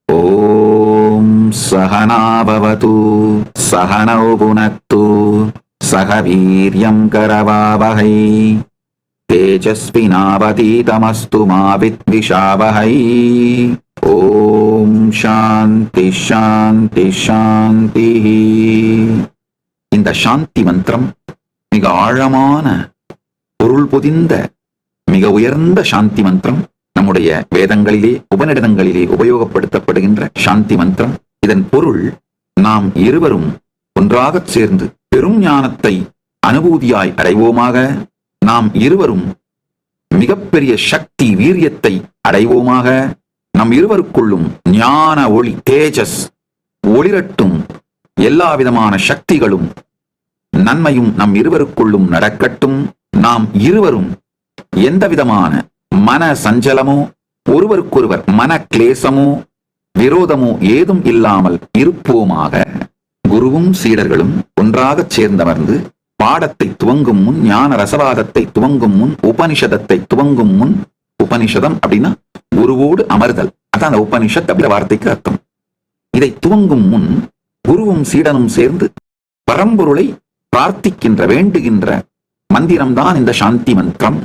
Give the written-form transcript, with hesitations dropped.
ஓம் சகனாபவது சகனௌ புனக்து சக வீர்யம் கரவாவஹை தேஜஸ்வினாவதீதமஸ்து மா வித்விஷாவஹை. ஓம் சாந்தி சாந்தி சாந்தி. இந்த சாந்தி மந்திரம் மிக ஆழமான பொருள் பொதிந்த மிக உயர்ந்த சாந்தி மந்திரம். நம்முடைய வேதங்களிலே உபநிடதங்களிலே உபயோகப்படுத்தப்படுகின்ற சாந்தி மந்திரம். இதன் பொருள், நாம் இருவரும் ஒன்றாக சேர்ந்து பெரும் ஞானத்தை அனுபூதியாய் அடைவோமாக. நாம் இருவரும் மிகப்பெரிய சக்தி வீரியத்தை அடைவோமாக. நம் இருவருக்குள்ளும் ஞான ஒளி தேஜஸ் ஒளிரட்டும். எல்லா விதமான சக்திகளும் நன்மையும் நம் இருவருக்குள்ளும் நடக்கட்டும். நாம் இருவரும் எந்த விதமான மன சஞ்சலமோ, ஒருவருக்கொருவர் மன கிளேசமோ, விரோதமோ ஏதும் இல்லாமல் இருப்போமாக. குருவும் சீடர்களும் ஒன்றாக சேர்ந்தமர்ந்து பாடத்தை துவங்கும் முன், ஞான ரசவாதத்தை துவங்கும் முன், உபனிஷதத்தை துவங்கும் முன், உபனிஷதம் அப்படின்னா குருவோடு அமர்தல், அதான் அந்த உபனிஷத் அப்படின்ற வார்த்தைக்கு அர்த்தம். இதை துவங்கும் முன் குருவும் சீடனும் சேர்ந்து பரம்பொருளை பிரார்த்திக்கின்ற வேண்டுகின்ற மந்திரம்தான் இந்த சாந்தி மந்திரம்.